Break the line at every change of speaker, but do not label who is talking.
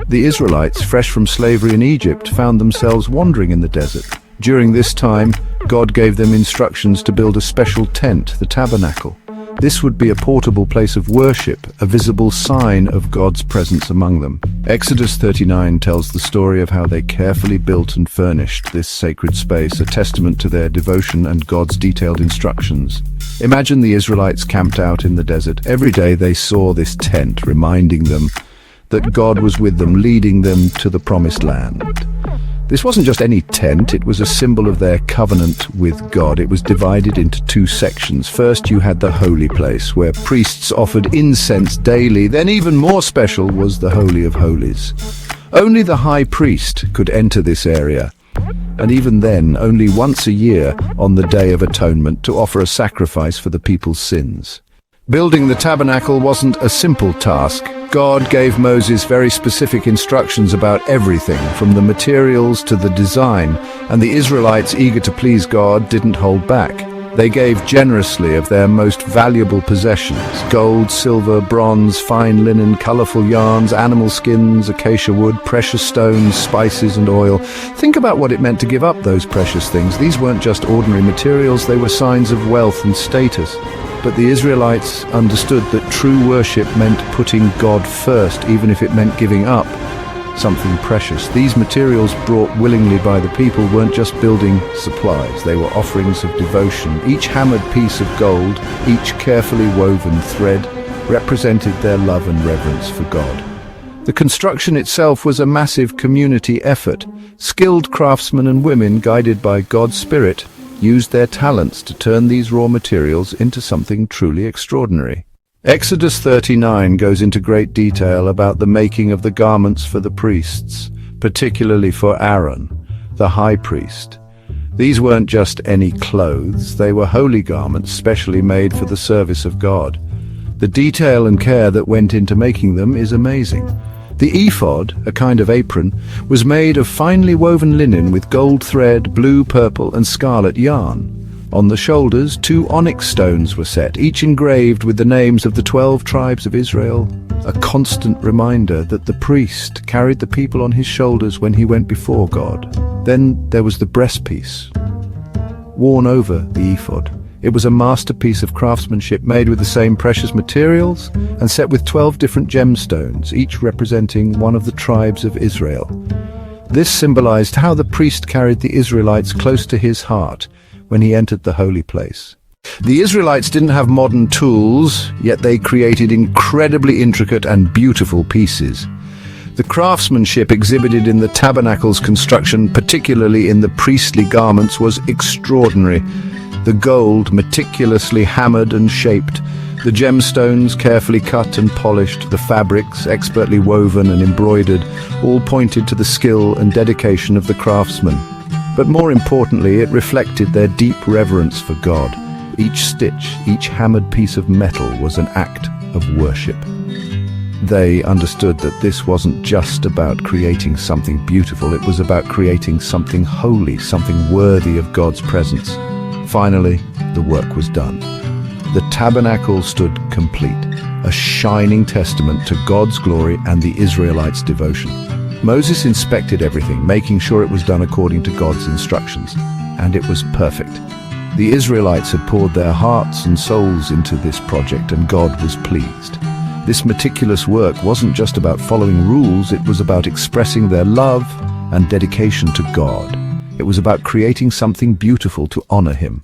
The Israelites, fresh from slavery in Egypt, found themselves wandering in the desert. During this time, God gave them instructions to build a special tent, the tabernacle. This would be a portable place of worship, a visible sign of God's presence among them. Exodus 39 tells the story of how they carefully built and furnished this sacred space, a testament to their devotion and God's detailed instructions. Imagine the Israelites camped out in the desert. Every day they saw this tent, reminding them that God was with them, leading them to the promised land. This wasn't just any tent, it was a symbol of their covenant with God. It was divided into two sections. First, you had the holy place, where priests offered incense daily. Then even more special was the Holy of Holies. Only the high priest could enter this area, and even then, only once a year on the Day of Atonement to offer a sacrifice for the people's sins. Building the tabernacle wasn't a simple task. God gave Moses very specific instructions about everything, from the materials to the design, and the Israelites, eager to please God, didn't hold back. They gave generously of their most valuable possessions: gold, silver, bronze, fine linen, colorful yarns, animal skins, acacia wood, precious stones, spices and oil. Think about what it meant to give up those precious things. These weren't just ordinary materials, they were signs of wealth and status. But the Israelites understood that true worship meant putting God first, even if it meant giving up something precious. These materials, brought willingly by the people, weren't just building supplies, they were offerings of devotion. Each hammered piece of gold, each carefully woven thread, represented their love and reverence for God. The construction itself was a massive community effort. Skilled craftsmen and women, guided by God's Spirit, used their talents to turn these raw materials into something truly extraordinary. Exodus 39 goes into great detail about the making of the garments for the priests, particularly for Aaron, the high priest. These weren't just any clothes, they were holy garments specially made for the service of God. The detail and care that went into making them is amazing. The ephod, a kind of apron, was made of finely woven linen with gold thread, blue, purple and scarlet yarn. On the shoulders, 2 onyx stones were set, each engraved with the names of the 12 tribes of Israel, a constant reminder that the priest carried the people on his shoulders when he went before God. Then there was the breastpiece, worn over the ephod. It was a masterpiece of craftsmanship made with the same precious materials and set with 12 different gemstones, each representing one of the tribes of Israel. This symbolized how the priest carried the Israelites close to his heart when he entered the holy place. The Israelites didn't have modern tools, yet they created incredibly intricate and beautiful pieces. The craftsmanship exhibited in the tabernacle's construction, particularly in the priestly garments, was extraordinary. The gold meticulously hammered and shaped, the gemstones carefully cut and polished, the fabrics expertly woven and embroidered, all pointed to the skill and dedication of the craftsmen. But more importantly, it reflected their deep reverence for God. Each stitch, each hammered piece of metal was an act of worship. They understood that this wasn't just about creating something beautiful, it was about creating something holy, something worthy of God's presence. Finally, the work was done. The tabernacle stood complete, a shining testament to God's glory and the Israelites' devotion. Moses inspected everything, making sure it was done according to God's instructions, and it was perfect. The Israelites had poured their hearts and souls into this project, and God was pleased. This meticulous work wasn't just about following rules, it was about expressing their love and dedication to God. It was about creating something beautiful to honor Him.